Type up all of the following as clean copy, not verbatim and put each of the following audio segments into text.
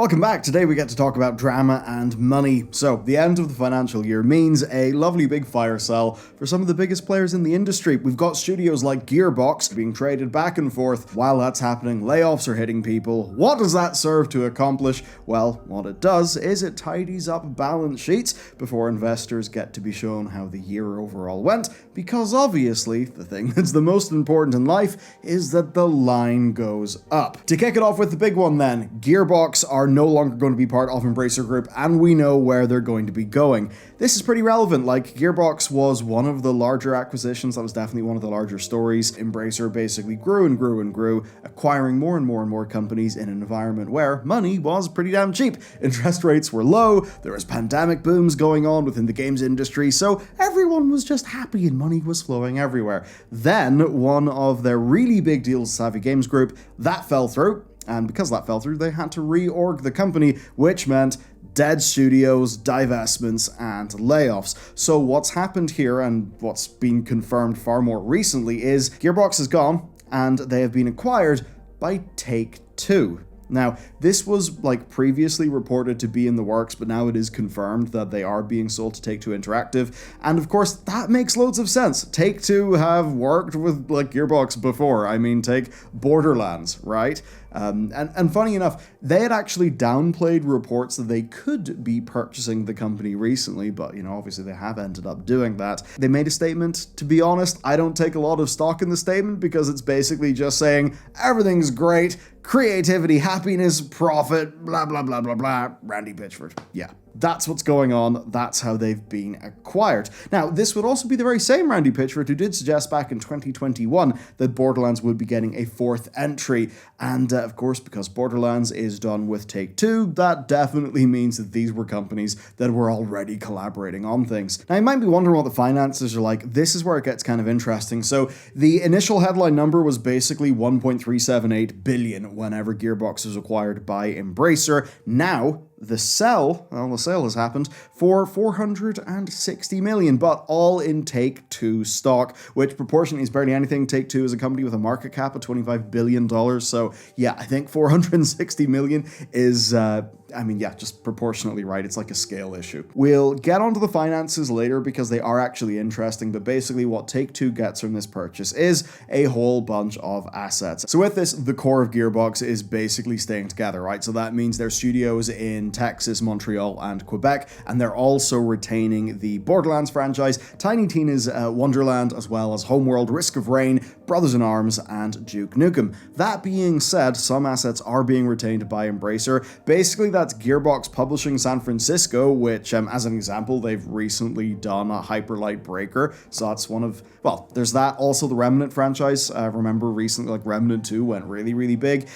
Welcome back. Today we get to talk about drama and money. So, the end of the financial year means a lovely big fire sale for some of the biggest players in the industry. We've got studios like Gearbox being traded back and forth. While that's happening, layoffs are hitting people. What does that serve to accomplish? Well, what it does is it tidies up balance sheets before investors get to be shown how the year overall went, because obviously, the thing that's the most important in life is that the line goes up. To kick it off with the big one then, Gearbox are no longer going to be part of Embracer Group, and we know where they're going to be going. This is pretty relevant. Like, Gearbox was one of the larger acquisitions. That was definitely one of the larger stories. Embracer basically grew and grew and grew, acquiring more and more and more companies in an environment where money was pretty damn cheap. Interest rates were low, there was pandemic booms going on within the games industry, so everyone was just happy and money was flowing everywhere. Then, one of their really big deals, Savvy Games Group, that fell through. And because that fell through, they had to reorg the company, which meant dead studios, divestments, and layoffs. So what's happened here, and what's been confirmed far more recently, is Gearbox is gone, and they have been acquired by Take-Two. Now, this was previously reported to be in the works, but now it is confirmed that they are being sold to Take-Two Interactive, and of course, that makes loads of sense. Take-Two have worked with Gearbox before. I mean, take Borderlands, right? And funny enough, they had actually downplayed reports that they could be purchasing the company recently, but, obviously they have ended up doing that. They made a statement. To be honest, I don't take a lot of stock in the statement because it's basically just saying, everything's great, creativity, happiness, profit, blah, blah, blah, blah, blah, Randy Pitchford. Yeah. That's what's going on. That's how they've been acquired. Now, this would also be the very same Randy Pitchford who did suggest back in 2021 that Borderlands would be getting a fourth entry. And of course, because Borderlands is done with Take-Two, that definitely means that these were companies that were already collaborating on things. Now, you might be wondering what the finances are like. This is where it gets kind of interesting. So the initial headline number was basically 1.378 billion whenever Gearbox was acquired by Embracer. Now, the sale has happened for 460 million, but all in Take-Two stock, which proportionally is barely anything. Take-Two is a company with a market cap of $25 billion, so yeah, I think 460 million is, just proportionately right. It's like a scale issue. We'll get onto the finances later because they are actually interesting, but basically what Take-Two gets from this purchase is a whole bunch of assets. So with this, the core of Gearbox is basically staying together, right? So that means their studios in Texas, Montreal, and Quebec, and they're also retaining the Borderlands franchise, Tiny Tina's Wonderland, as well as Homeworld, Risk of Rain, Brothers in Arms, and Duke Nukem. That being said, some assets are being retained by Embracer. Basically, that's Gearbox Publishing San Francisco, which, as an example, they've recently done a Hyperlight Breaker, so that's one of, there's that. Also, the Remnant franchise, remember recently, Remnant 2 went really, really big.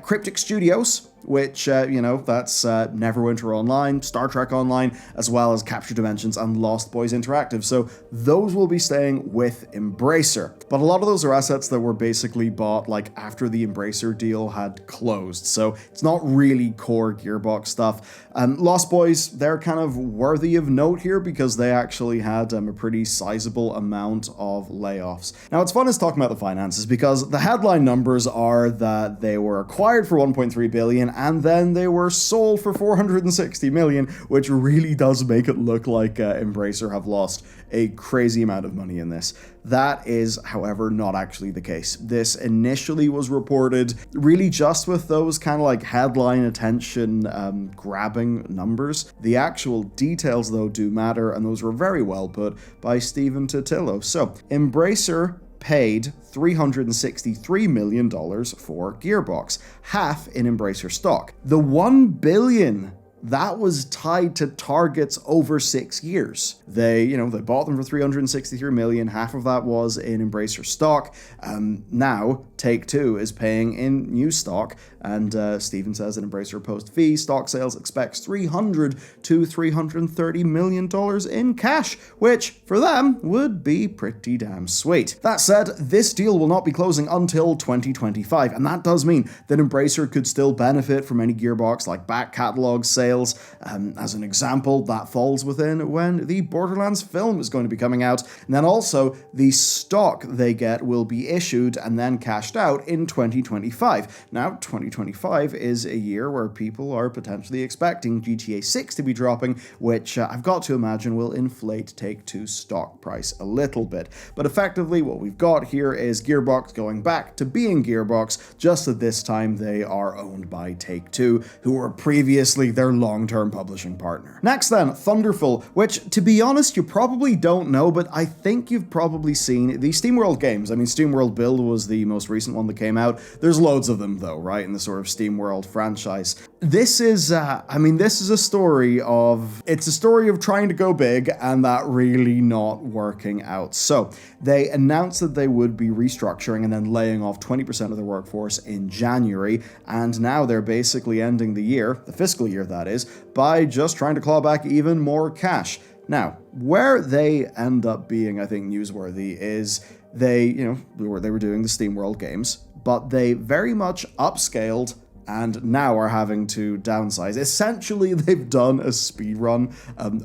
Cryptic Studios, which, that's Neverwinter Online, Star Trek Online, as well as Capture Dimensions and Lost Boys Interactive. So those will be staying with Embracer. But a lot of those are assets that were basically bought after the Embracer deal had closed. So it's not really core Gearbox stuff. Lost Boys, they're kind of worthy of note here because they actually had a pretty sizable amount of layoffs. Now, what's fun is talking about the finances because the headline numbers are that they were acquired for 1.3 billion and then they were sold for 460 million, which really does make it look like Embracer have lost a crazy amount of money in this. That is, however, not actually the case. This initially was reported really just with those kind of headline attention grabbing numbers. The actual details, though, do matter, and those were very well put by Stephen Totillo. So, Embracer paid $363 million for Gearbox, half in Embracer stock. The $1 billion that was tied to targets over 6 years. They bought them for $363 million. Half of that was in Embracer stock. Now, Take-Two is paying in new stock, and Steven says that Embracer post-fee stock sales expects $300 to $330 million in cash, which, for them, would be pretty damn sweet. That said, this deal will not be closing until 2025, and that does mean that Embracer could still benefit from any Gearbox back catalog sales sales. As an example, that falls within when the Borderlands film is going to be coming out. And then also, the stock they get will be issued and then cashed out in 2025. Now, 2025 is a year where people are potentially expecting GTA 6 to be dropping, which I've got to imagine will inflate Take-Two's stock price a little bit. But effectively, what we've got here is Gearbox going back to being Gearbox, just that this time they are owned by Take-Two, who were previously their long-term publishing partner. Next then, Thunderful, which, to be honest, you probably don't know, but I think you've probably seen the SteamWorld games. I mean, SteamWorld Build was the most recent one that came out. There's loads of them, though, right, in the sort of SteamWorld franchise. This is a story of... It's a story of trying to go big and that really not working out. So, they announced that they would be restructuring and then laying off 20% of their workforce in January, and now they're basically ending the year, the fiscal year that is, by just trying to claw back even more cash. Now, where they end up being, I think, newsworthy is they were doing the SteamWorld games, but they very much upscaled and now are having to downsize. Essentially, they've done a speedrun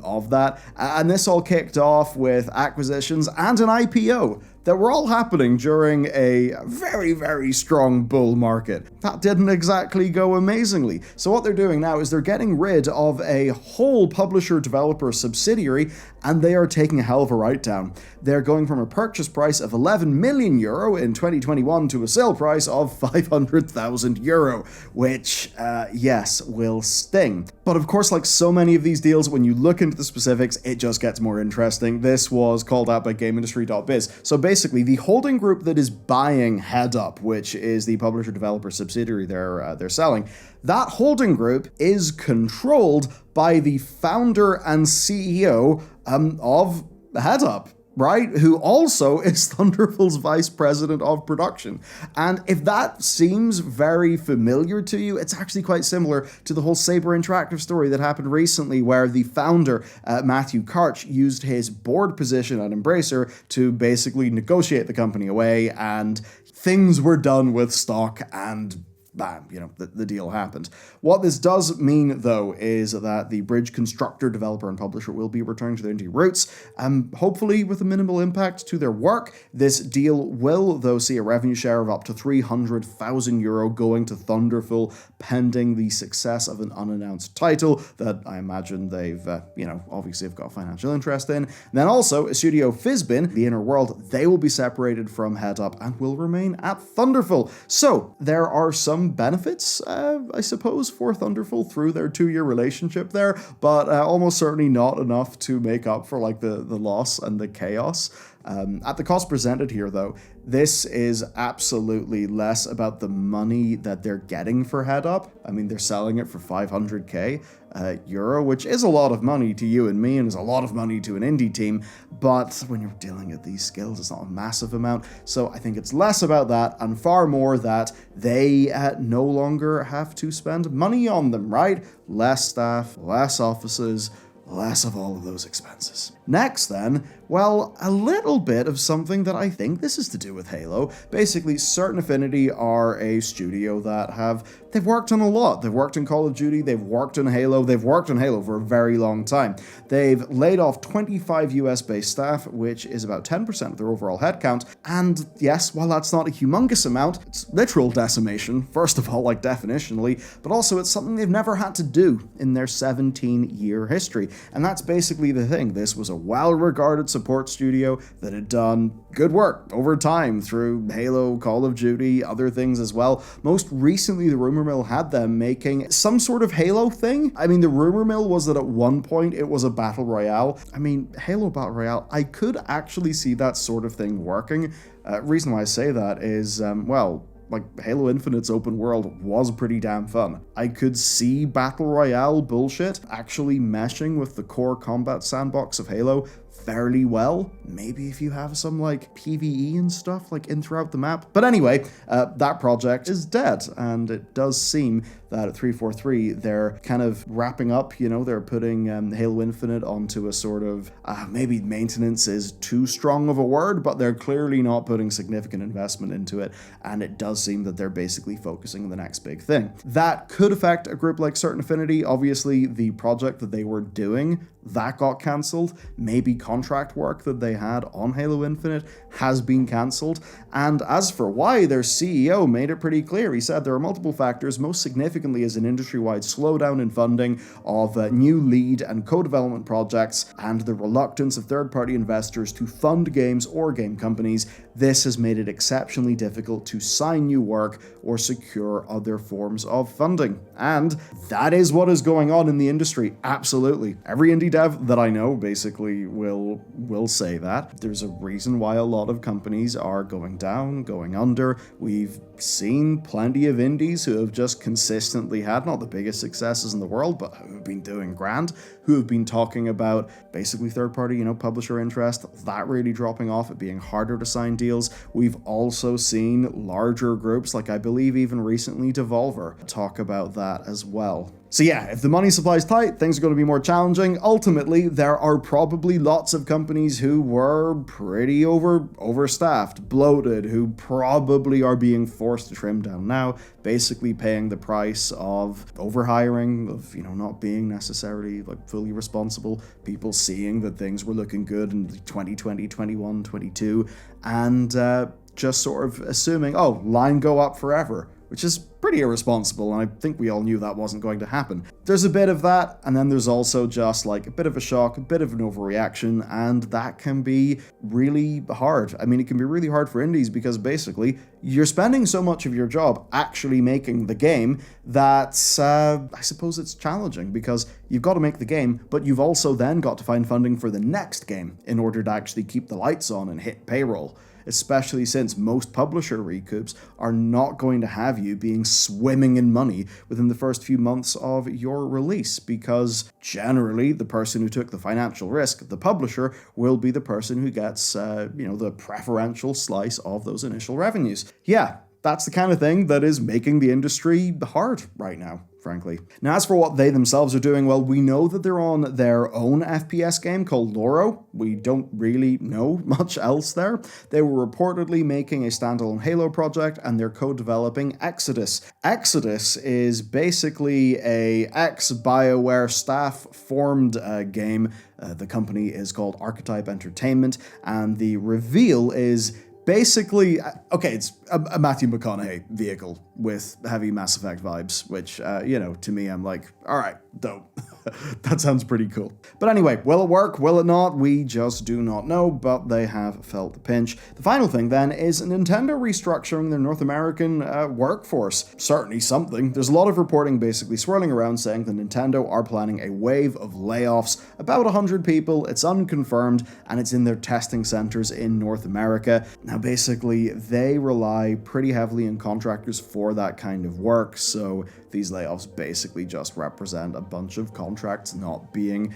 of that, and this all kicked off with acquisitions and an IPO that were all happening during a very, very strong bull market. That didn't exactly go amazingly. So what they're doing now is they're getting rid of a whole publisher-developer subsidiary, and they are taking a hell of a write-down. They're going from a purchase price of 11 million euro in 2021 to a sale price of 500,000 euro, which, yes, will sting. But of course, like so many of these deals, when you look into the specifics, it just gets more interesting. This was called out by GameIndustry.biz. So basically, the holding group that is buying Head Up, which is the publisher-developer subsidiary they're selling, that holding group is controlled by the founder and CEO of Head Up, right? Who also is Thunderful's vice president of production. And if that seems very familiar to you, it's actually quite similar to the whole Saber Interactive story that happened recently, where the founder, Matthew Karch, used his board position at Embracer to basically negotiate the company away, and things were done with stock, and bam, the deal happened. What this does mean, though, is that the Bridge constructor, developer, and publisher will be returning to their indie roots, hopefully with a minimal impact to their work. This deal will, though, see a revenue share of up to 300,000 euro going to Thunderful, pending the success of an unannounced title that I imagine they've, obviously have got financial interest in. And then also, Studio Fizbin, The Inner World, they will be separated from Head Up and will remain at Thunderful. So, there are some benefits, I suppose, for Thunderful through their 2-year relationship there, but almost certainly not enough to make up for like the loss and the chaos. At the cost presented here, though, this is absolutely less about the money that they're getting for Head Up. I mean, they're selling it for 500k euro, which is a lot of money to you and me, and is a lot of money to an indie team, but when you're dealing at these scales, it's not a massive amount. So I think it's less about that and far more that they no longer have to spend money on them, right? Less staff, less offices, less of all of those expenses. Next then, well, a little bit of something that I think this is to do with Halo. Basically, Certain Affinity are a studio that they've worked on a lot. They've worked on Call of Duty, they've worked on Halo, they've worked on Halo for a very long time. They've laid off 25 US-based staff, which is about 10% of their overall headcount. And yes, while that's not a humongous amount, it's literal decimation, first of all, like definitionally, but also it's something they've never had to do in their 17-year history. And that's basically the thing. This was a well-regarded support studio that had done good work over time through Halo, Call of Duty, other things as well. Most recently, the rumor mill had them making some sort of Halo thing. I mean, the rumor mill was that at one point it was a battle royale. I mean, Halo battle royale, I could actually see that sort of thing working. Reason why I say that is, like Halo Infinite's open world was pretty damn fun. I could see Battle Royale bullshit actually meshing with the core combat sandbox of Halo fairly well. Maybe if you have some like PvE and stuff like in throughout the map. But anyway, that project is dead, and it does seem that at 343 they're kind of wrapping up, you know, they're putting Halo Infinite onto a sort of, maybe maintenance is too strong of a word, but they're clearly not putting significant investment into it, and it does seem that they're basically focusing on the next big thing. That could affect a group like Certain Affinity. Obviously, the project that they were doing, that got cancelled. Maybe contract work that they had on Halo Infinite has been cancelled. And as for why, their CEO made it pretty clear. He said there are multiple factors, most significantly is an industry-wide slowdown in funding of new lead and co-development projects and the reluctance of third-party investors to fund games or game companies. This has made it exceptionally difficult to sign new work or secure other forms of funding. And that is what is going on in the industry. Absolutely. Every indie dev that I know basically will say that. There's a reason why a lot of companies are going down, going under. We've seen plenty of indies who have just consistently had not the biggest successes in the world, but who have been doing grand, who have been talking about basically third-party, you know, publisher interest, that really dropping off, it being harder to sign deals. We've also seen larger groups, like I believe even recently Devolver, talk about that as well. So yeah, if the money supply is tight, things are going to be more challenging. Ultimately, there are probably lots of companies who were pretty overstaffed, bloated, who probably are being forced to trim down now, basically paying the price of overhiring, of, you know, not being necessarily like fully responsible, people seeing that things were looking good in 2020, 21, 22, and just sort of assuming, oh, line go up forever, which is pretty irresponsible, and I think we all knew that wasn't going to happen. There's a bit of that, and then there's also just like a bit of a shock, a bit of an overreaction, and that can be really hard. I mean, it can be really hard for indies because basically you're spending so much of your job actually making the game that I suppose it's challenging because you've got to make the game, but you've also then got to find funding for the next game in order to actually keep the lights on and hit payroll. Especially since most publisher recoups are not going to have you being swimming in money within the first few months of your release, because generally the person who took the financial risk, the publisher, will be the person who gets, the preferential slice of those initial revenues. Yeah, that's the kind of thing that is making the industry hard right now, frankly. Now, as for what they themselves are doing, well, we know that they're on their own FPS game called Loro. We don't really know much else there. They were reportedly making a standalone Halo project, and they're co-developing Exodus. Exodus is basically a ex-BioWare staff-formed game. The company is called Archetype Entertainment, and the reveal is basically, okay, it's a Matthew McConaughey vehicle with heavy Mass Effect vibes, which, to me, I'm like, all right, dope. That sounds pretty cool. But anyway, will it work? Will it not? We just do not know, but they have felt the pinch. The final thing then is Nintendo restructuring their North American workforce. Certainly something. There's a lot of reporting basically swirling around saying that Nintendo are planning a wave of layoffs, about 100 people. It's unconfirmed, and it's in their testing centers in North America. Now, basically, they rely pretty heavily on contractors for that kind of work, so these layoffs basically just represent a bunch of contracts not being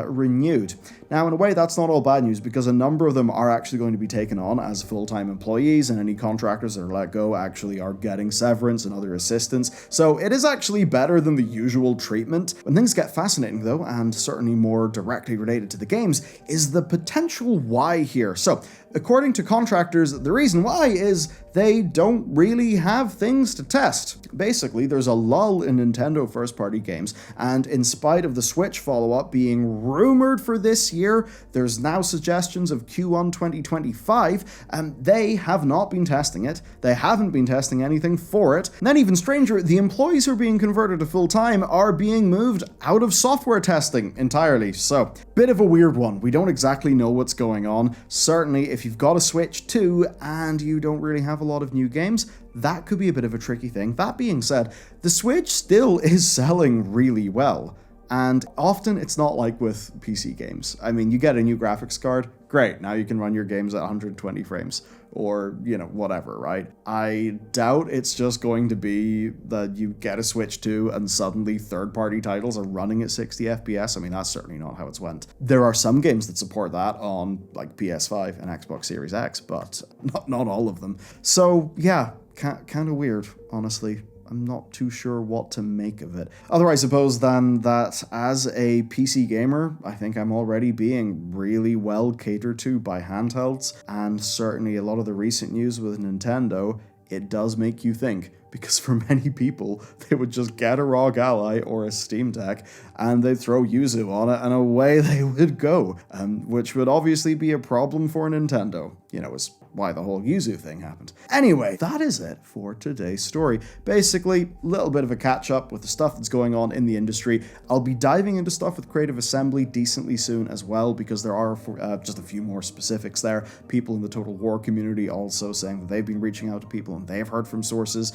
renewed. Now, in a way, that's not all bad news, because a number of them are actually going to be taken on as full-time employees, and any contractors that are let go actually are getting severance and other assistance. So it is actually better than the usual treatment. When things get fascinating, though, and certainly more directly related to the games, is the potential why here. So, according to contractors, the reason why is they don't really have things to test. Basically, there's a lull in Nintendo first-party games, and in spite of the Switch follow-up being rumored for this year, there's now suggestions of Q1 2025, and they have not been testing it. They haven't been testing anything for it. And then even stranger, the employees who are being converted to full-time are being moved out of software testing entirely. So, bit of a weird one. We don't exactly know what's going on. Certainly, if you've got a Switch 2 and you don't really have a lot of new games, that could be a bit of a tricky thing. That being said, the Switch still is selling really well. And often it's not like with PC games. I mean, you get a new graphics card, great, now you can run your games at 120 frames. or, you know, whatever, right? I doubt it's just going to be that you get a Switch 2 and suddenly third-party titles are running at 60 FPS. I mean, that's certainly not how it's went. There are some games that support that on, like, PS5 and Xbox Series X, but not all of them. So, yeah, kind of weird, honestly. I'm not too sure what to make of it. Other, I suppose, than that as a PC gamer, I think I'm already being really well catered to by handhelds, and certainly a lot of the recent news with Nintendo, it does make you think, because for many people, they would just get a ROG Ally or a Steam Deck, and they'd throw Yuzu on it, and away they would go, which would obviously be a problem for Nintendo. You know, is why the whole Yuzu thing happened. Anyway, that is it for today's story. Basically, a little bit of a catch-up with the stuff that's going on in the industry. I'll be diving into stuff with Creative Assembly decently soon as well, because there are just a few more specifics there. People in the Total War community also saying that they've been reaching out to people and they've heard from sources,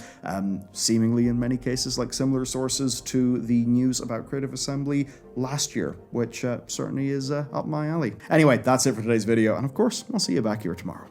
seemingly in many cases like similar sources to the news about Creative Assembly last year, which certainly is up my alley. Anyway, that's it for today's video, and of course, I'll see you back here tomorrow.